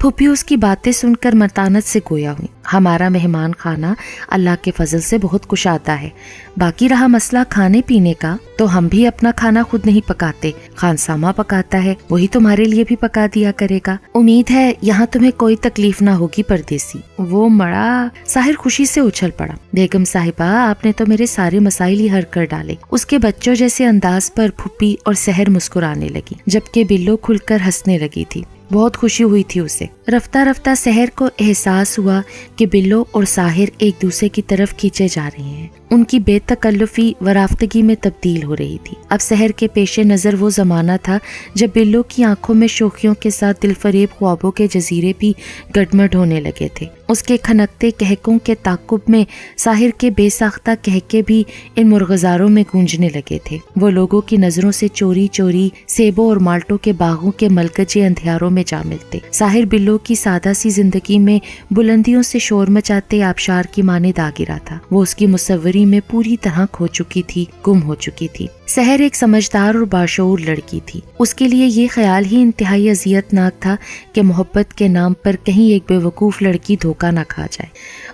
پھوپھی اس کی باتیں سن کر متانت سے گویا ہوئی۔ ہمارا مہمان خانہ اللہ کے فضل سے بہت کشادہ ہے، باقی رہا مسئلہ کھانے پینے کا تو ہم بھی اپنا کھانا خود نہیں پکاتے، خانسامہ پکاتا ہے، وہی تمہارے لیے بھی پکا دیا کرے گا۔ امید ہے یہاں تمہیں کوئی تکلیف نہ ہوگی پردیسی۔ وہ مڑا، ساحر خوشی سے اچھل پڑا۔ بیگم صاحبہ، آپ نے تو میرے سارے مسائل ہی حل کر ڈالے۔ اس کے بچوں جیسے انداز پر پھوپھی اور سحر مسکرانے لگی، جبکہ بلو کھل کر ہنسنے لگی تھی۔ بہت خوشی ہوئی تھی اسے۔ رفتہ رفتہ سحر کو احساس ہوا کہ بلو اور ساحر ایک دوسرے کی طرف کھینچے جا رہے ہیں۔ ان کی بے تکلفی ورافتگی میں تبدیل ہو رہی تھی۔ اب سحر کے پیش نظر وہ زمانہ تھا جب بلو کی آنکھوں میں شوخیوں کے ساتھ دل فریب خوابوں کے جزیرے بھی گڈمڈ ہونے لگے تھے۔ اس کے کھنکتے کہکوں کے تعاقب میں ساحر کے بے ساختہ کہکے بھی ان مرغزاروں میں گونجنے لگے تھے۔ وہ لوگوں کی نظروں سے چوری چوری سیبوں اور مالٹوں کے باغوں کے ملکجے اندھیاروں میں جا ملتے۔ ساحر بلو کی سادہ سی زندگی میں بلندیوں سے شور مچاتے آبشار کی مانند آ گرا تھا۔ وہ اس کی مصوری میں پوری طرح کھو چکی تھی، گم ہو چکی تھی۔ سحر ایک سمجھدار اور باشعور لڑکی تھی۔ اس کے لیے یہ خیال ہی انتہائی اذیت ناک تھا کہ محبت کے نام پر کہیں ایک بے وقوف لڑکی دھوکہ نہ کھا جائے۔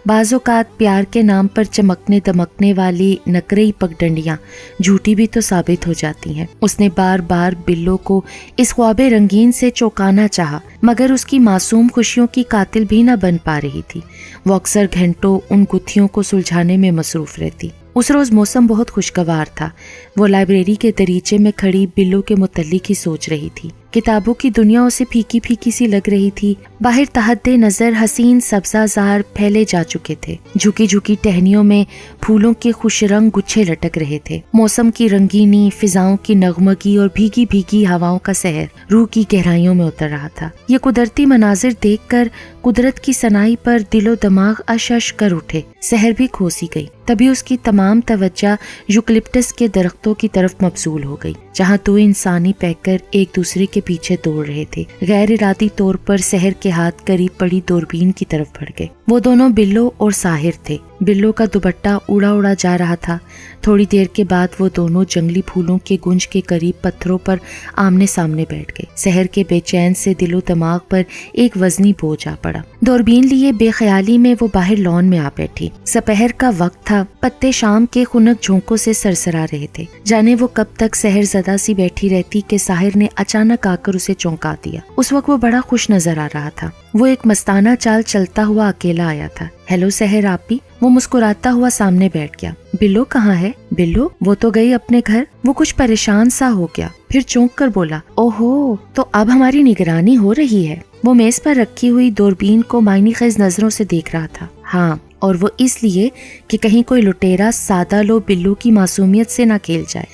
بعض اوقات پیار کے نام پر چمکنے دمکنے والی نکرئی پگڈنڈیاں جھوٹی بھی تو ثابت ہو جاتی ہیں۔ اس نے بار بار بلو کو اس خواب رنگین سے چوکانا چاہا، مگر اس کی معصوم خوشیوں کی قاتل بھی نہ بن پا رہی تھی۔ وہ اکثر گھنٹوں ان گتھیوں کو سلجھانے میں مصروف رہتی۔ اس روز موسم بہت خوشگوار تھا۔ وہ لائبریری کے دریچے میں کھڑی بلو کے متعلق ہی سوچ رہی تھی۔ کتابوں کی دنیا اسے پھیکی پھیکی سی لگ رہی تھی۔ باہر تحت نظر حسین سبزہ زار پھیلے جا چکے تھے۔ جھکی جھکی ٹہنیوں میں پھولوں کے خوش رنگ گچھے لٹک رہے تھے۔ موسم کی رنگینی، فضاؤں کی نغمگی اور بھیگی بھیگی ہواؤں کا سحر روح کی گہرائیوں میں اتر رہا تھا۔ یہ قدرتی مناظر دیکھ کر قدرت کی صنائی پر دل و دماغ اش اش کر اٹھے۔ سحر بھی کھوسی گئی۔ تبھی اس کی تمام توجہ یوکلپٹس کے درختوں کی طرف مبذول ہو گئی، جہاں دو انسانی پیکر ایک دوسرے کے پیچھے دوڑ رہے تھے۔ غیر ارادی طور پر سحر کے ہاتھ قریب پڑی دوربین کی طرف بڑھ گئے۔ وہ دونوں بلو اور ساحر تھے۔ بلو کا دوپٹہ اڑا اڑا جا رہا تھا۔ تھوڑی دیر کے بعد وہ دونوں جنگلی پھولوں کے گنج کے قریب پتھروں پر آمنے سامنے بیٹھ گئے۔ سحر کے بے چین سے دل و دماغ پر ایک وزنی بوجھ آ پڑا۔ دوربین لیے بے خیالی میں وہ باہر لان میں آ بیٹھی۔ سپہر کا وقت تھا، پتے شام کے خنک جھونکوں سے سرسرا رہے تھے۔ جانے وہ کب تک سحر زدہ سی بیٹھی رہتی کہ ساحر نے اچانک آ کر اسے چونکا دیا۔ اس وقت وہ بڑا خوش نظر آ رہا تھا۔ وہ ایک مستانہ چال چلتا ہوا اکیلا آیا تھا۔ ہیلو سحر آپی، وہ مسکراتا ہوا سامنے بیٹھ گیا۔ بلو کہاں ہے؟ بلو، وہ تو گئی اپنے گھر۔ وہ کچھ پریشان سا ہو گیا، پھر چونک کر بولا، اوہو، تو اب ہماری نگرانی ہو رہی ہے۔ وہ میز پر رکھی ہوئی دوربین کو معنی خیز نظروں سے دیکھ رہا تھا۔ ہاں، اور وہ اس لیے کہ کہیں کوئی لٹیرا سادہ لو بلو کی معصومیت سے نہ کھیل جائے۔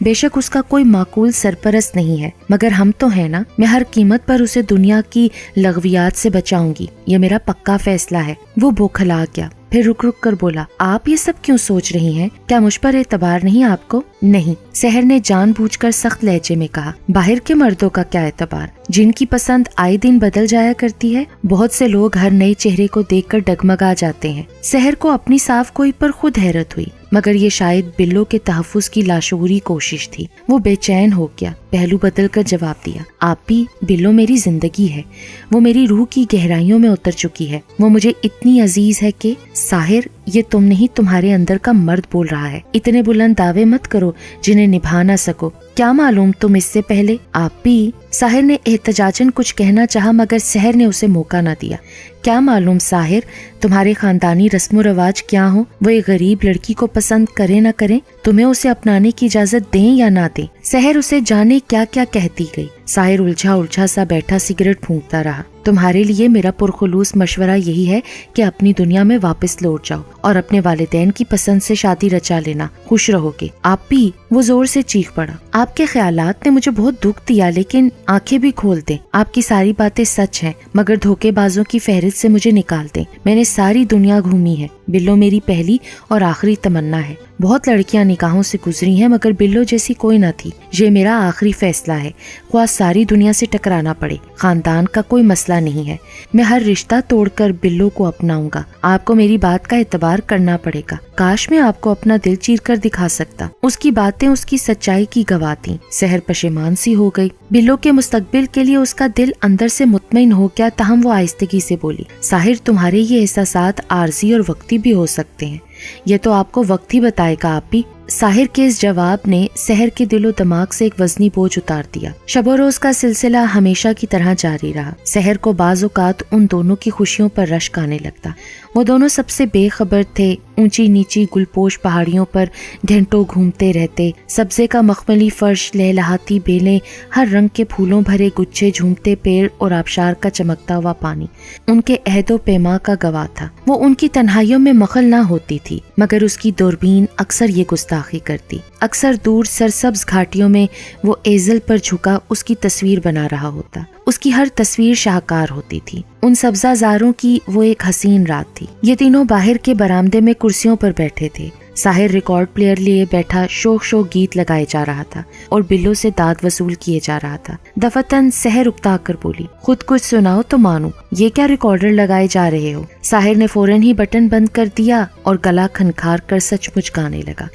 بے شک اس کا کوئی معقول سرپرست نہیں ہے، مگر ہم تو ہیں نا۔ میں ہر قیمت پر اسے دنیا کی لغویات سے بچاؤں گی، یہ میرا پکا فیصلہ ہے۔ وہ بوکھلا گیا، پھر رک رک کر بولا، آپ یہ سب کیوں سوچ رہی ہیں؟ کیا مجھ پر اعتبار نہیں آپ کو؟ نہیں، سحر نے جان بوجھ کر سخت لہجے میں کہا۔ باہر کے مردوں کا کیا اعتبار، جن کی پسند آئے دن بدل جایا کرتی ہے؟ بہت سے لوگ ہر نئے چہرے کو دیکھ کر ڈگمگا جاتے ہیں۔ سحر کو اپنی صاف گوئی پر خود حیرت ہوئی، مگر یہ شاید بلو کے تحفظ کی لاشعوری کوشش تھی۔ وہ بے چین ہو گیا، پہلو بدل کر جواب دیا، آپ بھی، بلو میری زندگی ہے، وہ میری روح کی گہرائیوں میں اتر چکی ہے، وہ مجھے اتنی عزیز ہے کہ ساحر، یہ تم نہیں تمہارے اندر کا مرد بول رہا ہے۔ اتنے بلند دعوے مت کرو جنہیں نبھا نہ سکو۔ کیا معلوم تم اس سے پہلے؟ آپ بھی، ساحر نے احتجاجاً کچھ کہنا چاہا مگر سحر نے اسے موقع نہ دیا۔ کیا معلوم ساحر، تمہارے خاندانی رسم و رواج کیا ہوں، وہ ایک غریب لڑکی کو پسند کرے نہ کریں، تمہیں اسے اپنانے کی اجازت دیں یا نہ دیں۔ سحر اسے جانے کیا کیا کہتی گئی۔ ساحر الجھا سا بیٹھا سگریٹ پھونکتا رہا۔ تمہارے لیے میرا پرخلوص مشورہ یہی ہے کہ اپنی دنیا میں واپس لوٹ جاؤ اور اپنے والدین کی پسند سے شادی رچا لینا، خوش رہو گے۔ آپ بھی، وہ زور سے چیخ پڑا، آپ کے خیالات نے مجھے بہت دکھ دیا، لیکن آنکھیں بھی کھول دیں، آپ کی ساری باتیں سچ ہیں، مگر دھوکے بازوں کی فہرست سے مجھے نکال دیں۔ میں نے ساری دنیا گھومی ہے، بلو میری پہلی اور آخری تمنا ہے، بہت لڑکیاں نکاحوں سے گزری ہیں مگر بلو جیسی کوئی نہ تھی. یہ میرا آخری فیصلہ ہے, خواہ ساری دنیا سے ٹکرانا پڑے. خاندان کا کوئی مسئلہ نہیں ہے, میں ہر رشتہ توڑ کر بلو کو اپناؤں گا. آپ کو میری بات کا اعتبار کرنا پڑے گا. کاش میں آپ کو اپنا دل چیر کر دکھا سکتا. اس کی باتیں اس کی سچائی کی گواہ تھیں. سحر پشیمان سی ہو گئی. بلو کے مستقبل کے لیے اس کا دل اندر سے مطمئن ہو گیا, تاہم وہ آہستگی سے بولی, ساحر تمہارے یہ احساسات عارضی اور وقتی بھی ہو سکتے ہیں, یہ تو آپ کو وقت ہی بتائے گا. آپ بھی. ساحر کے اس جواب نے سحر کے دل و دماغ سے ایک وزنی بوجھ اتار دیا. شب و روز کا سلسلہ ہمیشہ کی طرح جاری رہا. سحر کو بعض اوقات ان دونوں کی خوشیوں پر رشک آنے لگتا. وہ دونوں سب سے بے خبر تھے. اونچی نیچی گلپوش پہاڑیوں پر گھنٹوں گھومتے رہتے. سبزے کا مخملی فرش, لہلہاتی بیلیں, ہر رنگ کے پھولوں بھرے گچھے, جھومتے پیڑ اور آبشار کا چمکتا ہوا پانی ان کے عہد و پیما کا گواہ تھا. وہ ان کی تنہائیوں میں مخل نہ ہوتی تھی مگر اس کی دوربین اکثر یہ گستاخی کرتی. اکثر دور سرسبز گھاٹیوں میں وہ ایزل پر جھکا اس کی تصویر بنا رہا ہوتا. اس کی ہر تصویر شاہکار ہوتی تھی. ان سبزہ زاروں کی وہ ایک حسین رات تھی. یہ تینوں باہر کے برآمدے میں کرسیوں پر بیٹھے تھے. ساحر ریکارڈ پلیئر لیے بیٹھا شوق گیت لگائے جا رہا تھا اور بلو سے داد وصول کیے جا رہا تھا. دفتن سحر اکتا کر بولی, خود کچھ سناؤ تو مانو, یہ کیا ریکارڈر لگائے جا رہے ہو؟ ساحر نے فوراً ہی بٹن بند کر دیا اور گلا کھنکھار کر سچ مچ گانے لگا.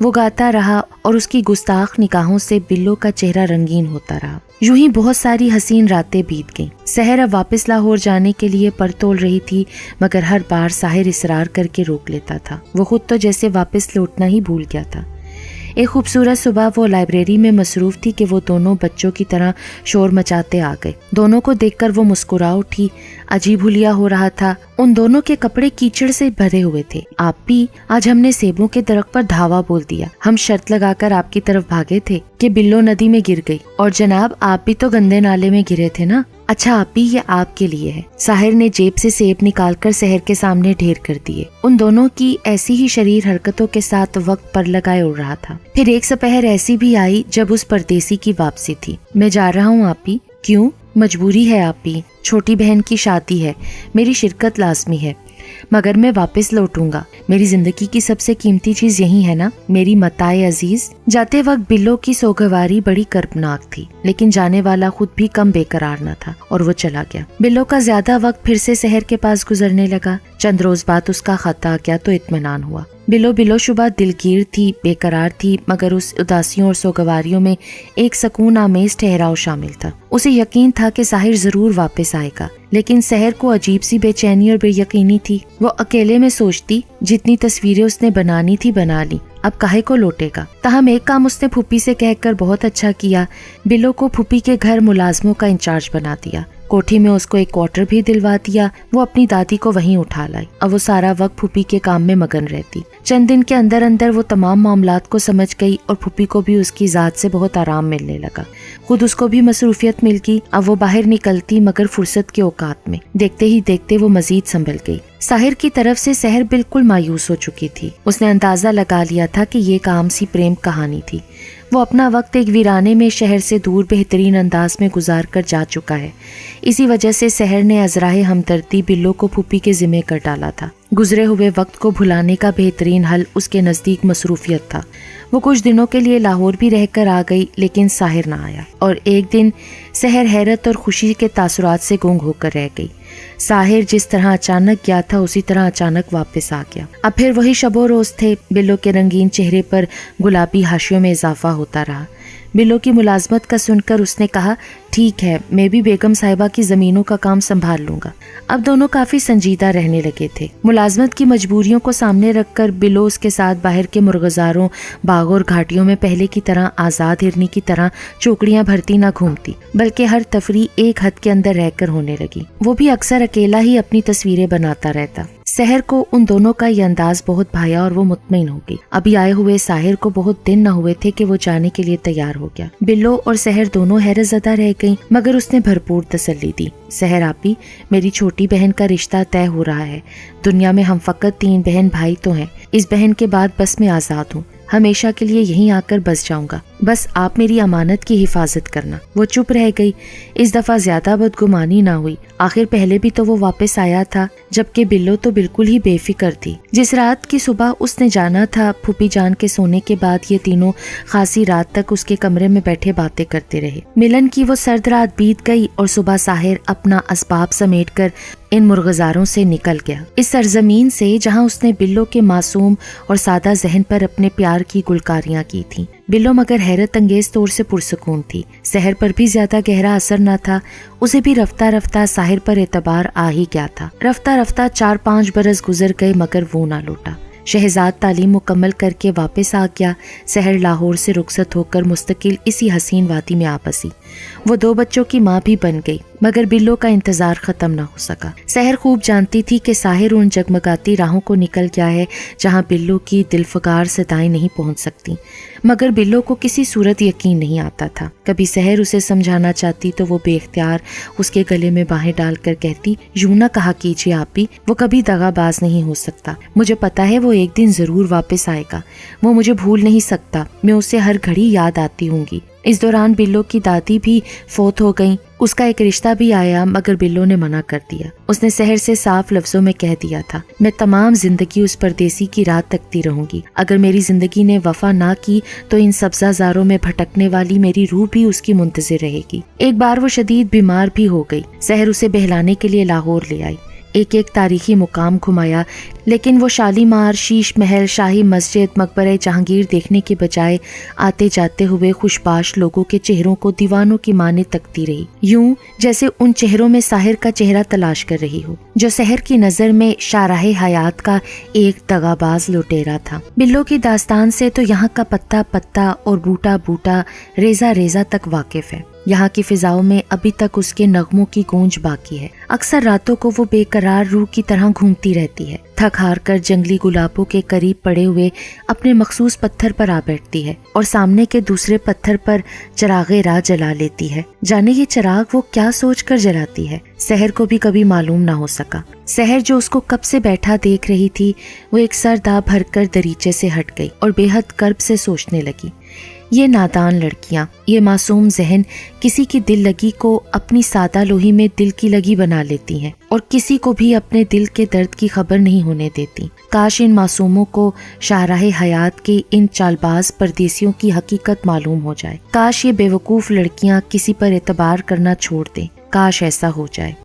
وہ گاتا رہا اور اس کی گستاخ نگاہوں سے بلو کا چہرہ رنگین ہوتا رہا. یوں ہی بہت ساری حسین راتیں بیت گئیں. سحر اب واپس لاہور جانے کے لیے پر تول رہی تھی مگر ہر بار ساحر اصرار کر کے روک لیتا تھا. وہ خود تو جیسے واپس لوٹنا ہی بھول گیا تھا. ایک خوبصورت صبح وہ لائبریری میں مصروف تھی کہ وہ دونوں بچوں کی طرح شور مچاتے آ گئے. دونوں کو دیکھ کر وہ مسکرا اٹھی. عجیب حلیہ ہو رہا تھا. ان دونوں کے کپڑے کیچڑ سے بھرے ہوئے تھے. آپ بھی, آج ہم نے سیبوں کے درخت پر دھاوا بول دیا. ہم شرط لگا کر آپ کی طرف بھاگے تھے کہ بلو ندی میں گر گئی, اور جناب آپ بھی تو گندے نالے میں گرے تھے نا. اچھا آپ بھی, یہ آپ کے لیے ہے. ساحر نے جیب سے سیب نکال کر سحر کے سامنے ڈھیر کر دیے. ان دونوں کی ایسی ہی شریر حرکتوں کے ساتھ وقت پر لگائے اڑ رہا تھا. پھر ایک سپہر ایسی بھی آئی جب اس پردیسی کی واپسی تھی. میں جا رہا ہوں آپ بھی. کیوں؟ مجبوری ہے آپ بھی, چھوٹی بہن کی شادی ہے, میری شرکت لازمی ہے, مگر میں واپس لوٹوں گا. میری زندگی کی سب سے قیمتی چیز یہی ہے نا, میری متاع عزیز. جاتے وقت بلو کی سوگواری بڑی کربناک تھی لیکن جانے والا خود بھی کم بے قرار نہ تھا اور وہ چلا گیا. بلو کا زیادہ وقت پھر سے سحر کے پاس گزرنے لگا. چند روز بعد اس کا خط آ گیا تو اطمینان ہوا. بلو شبہ دلگیر تھی, بے قرار تھی, مگر اس اداسیوں اور سوگواریوں میں ایک سکون آمیز ٹھہراؤ شامل تھا. اسے یقین تھا کہ ساحر ضرور واپس آئے گا, لیکن سحر کو عجیب سی بے چینی اور بے یقینی تھی. وہ اکیلے میں سوچتی, جتنی تصویریں اس نے بنانی تھی بنا لی, اب کاہے کو لوٹے گا. تاہم ایک کام اس نے پھوپھی سے کہہ کر بہت اچھا کیا. بلو کو پھوپھی کے گھر ملازموں کا انچارج بنا دیا. کوٹھی میں اس کو ایک کوارٹر بھی دلوا دیا. وہ اپنی دادی کو وہیں اٹھا لائی. اب وہ سارا وقت پھوپھی کے کام میں مگن رہتی. چند دن کے اندر اندر وہ تمام معاملات کو سمجھ گئی اور پھوپھی کو بھی اس کی ذات سے بہت آرام ملنے لگا. خود اس کو بھی مصروفیت مل گئی. اب وہ باہر نکلتی مگر فرصت کے اوقات میں. دیکھتے ہی دیکھتے وہ مزید سنبھل گئی. ساحر کی طرف سے سحر بالکل مایوس ہو چکی تھی. اس نے اندازہ لگا لیا تھا کہ یہ کام سی پریم کہانی تھی. وہ اپنا وقت ایک ویرانے میں شہر سے دور بہترین انداز میں گزار کر جا چکا ہے. اسی وجہ سے سحر نے ازراہ ہمدردی بلو کو پھوپھی کے ذمہ کر ڈالا تھا. گزرے ہوئے وقت کو بھلانے کا بہترین حل اس کے نزدیک مصروفیت تھا. وہ کچھ دنوں کے لیے لاہور بھی رہ کر آ گئی لیکن ساحر نہ آیا, اور ایک دن سحر حیرت اور خوشی کے تاثرات سے گنگ ہو کر رہ گئی. ساحر جس طرح اچانک گیا تھا اسی طرح اچانک واپس آ گیا. اب پھر وہی شب و روز تھے. بلو کے رنگین چہرے پر گلابی حاشیوں میں اضافہ ہوتا رہا. بلو کی ملازمت کا سن کر اس نے کہا, ٹھیک ہے, میں بھی بیگم صاحبہ کی زمینوں کا کام سنبھال لوں گا. اب دونوں کافی سنجیدہ رہنے لگے تھے. ملازمت کی مجبوریوں کو سامنے رکھ کر بلو اس کے ساتھ باہر کے مرغزاروں, باغ اور گھاٹیوں میں پہلے کی طرح آزاد ہرنی کی طرح چوکڑیاں بھرتی نہ گھومتی, بلکہ ہر تفریح ایک حد کے اندر رہ کر ہونے لگی. وہ بھی اکثر اکیلا ہی اپنی تصویریں بناتا رہتا. سحر کو ان دونوں کا یہ انداز بہت بھایا اور وہ مطمئن ہو گئی. ابھی آئے ہوئے ساحر کو بہت دن نہ ہوئے تھے کہ وہ جانے کے لیے تیار ہو گیا. بلو اور سحر دونوں حیرت زدہ رہ گئیں مگر اس نے بھرپور تسلی دی. سحر آپی, میری چھوٹی بہن کا رشتہ طے ہو رہا ہے. دنیا میں ہم فقط 3 بہن بھائی تو ہیں. اس بہن کے بعد بس میں آزاد ہوں. ہمیشہ کے لیے یہیں آ کر بس جاؤں گا، بس آپ میری امانت کی حفاظت کرنا۔ وہ چپ رہ گئی۔ اس دفعہ زیادہ بدگمانی نہ ہوئی، آخر پہلے بھی تو وہ واپس آیا تھا، جبکہ بلو تو بالکل ہی بے فکر تھی۔ جس رات کی صبح اس نے جانا تھا، پھوپھی جان کے سونے کے بعد یہ تینوں خاصی رات تک اس کے کمرے میں بیٹھے باتیں کرتے رہے۔ ملن کی وہ سرد رات بیت گئی اور صبح ساحر اپنا اسباب سمیٹ کر ان مرغزاروں سے نکل گیا، اس سرزمین سے جہاں اس نے بلو کے معصوم اور سادہ ذہن پر اپنے پیار کی گلکاریاں کی تھیں۔ بلو مگر حیرت انگیز طور سے پرسکون تھی۔ سحر پر بھی زیادہ گہرا اثر نہ تھا، اسے بھی رفتہ رفتہ ساحر پر اعتبار آ ہی گیا تھا۔ رفتہ رفتہ 4-5 برس گزر گئے مگر وہ نہ لوٹا۔ شہزاد تعلیم مکمل کر کے واپس آ گیا۔ سحر لاہور سے رخصت ہو کر مستقل اسی حسین وادی میں آ بسی۔ وہ 2 بچوں کی ماں بھی بن گئی، مگر بلو کا انتظار ختم نہ ہو سکا۔ سحر خوب جانتی تھی کہ ساحر ان جگمگاتی راہوں کو نکل گیا ہے جہاں بلو کی دلفگار صدائیں نہیں پہنچ سکتی، مگر بلو کو کسی صورت یقین نہیں آتا تھا۔ کبھی سحر اسے سمجھانا چاہتی تو وہ بے اختیار اس کے گلے میں باہیں ڈال کر کہتی، یوں نہ کہا کیجیے آپ بھی، وہ کبھی دغا باز نہیں ہو سکتا، مجھے پتا ہے وہ ایک دن ضرور واپس آئے گا، وہ مجھے بھول نہیں سکتا، میں اسے ہر گھڑی یاد آتی ہوں گی۔ اس دوران بلو کی دادی بھی فوت ہو گئیں۔ اس کا ایک رشتہ بھی آیا مگر بلو نے منع کر دیا۔ اس نے سحر سے صاف لفظوں میں کہہ دیا تھا، میں تمام زندگی اس پردیسی کی راہ تکتی رہوں گی، اگر میری زندگی نے وفا نہ کی تو ان سبزہ زاروں میں بھٹکنے والی میری روح بھی اس کی منتظر رہے گی۔ ایک بار وہ شدید بیمار بھی ہو گئی۔ سحر اسے بہلانے کے لیے لاہور لے آئی، ایک تاریخی مقام گھمایا، لیکن وہ شالیمار، شیش محل، شاہی مسجد، مقبرہ جہانگیر دیکھنے کے بجائے آتے جاتے ہوئے خوشباش لوگوں کے چہروں کو دیوانوں کی مانے تکتی رہی، یوں جیسے ان چہروں میں ساحر کا چہرہ تلاش کر رہی ہو، جو سحر کی نظر میں شاہراہ حیات کا ایک دغاباز لٹیرا تھا۔ بلو کی داستان سے تو یہاں کا پتا پتا اور بوٹا بوٹا، ریزہ ریزہ تک واقف ہے۔ یہاں کی فضاؤں میں ابھی تک اس کے نغموں کی گونج باقی ہے۔ اکثر راتوں کو وہ بے قرار روح کی طرح گھومتی رہتی ہے، تھک ہار کر جنگلی گلابوں کے قریب پڑے ہوئے اپنے مخصوص پتھر پر آ بیٹھتی ہے اور سامنے کے دوسرے پتھر پر چراغ راہ جلا لیتی ہے۔ جانے یہ چراغ وہ کیا سوچ کر جلاتی ہے، سحر کو بھی کبھی معلوم نہ ہو سکا۔ سحر جو اس کو کب سے بیٹھا دیکھ رہی تھی، وہ ایک سر دا بھر کر دریچے سے ہٹ گئی اور بے حد کرب سے سوچنے لگی، یہ نادان لڑکیاں، یہ معصوم ذہن کسی کی دل لگی کو اپنی سادہ لوہی میں دل کی لگی بنا لیتی ہیں اور کسی کو بھی اپنے دل کے درد کی خبر نہیں ہونے دیتی۔ کاش ان معصوموں کو شاہراہ حیات کے ان چالباز پردیسیوں کی حقیقت معلوم ہو جائے، کاش یہ بے وقوف لڑکیاں کسی پر اعتبار کرنا چھوڑ دیں، کاش ایسا ہو جائے۔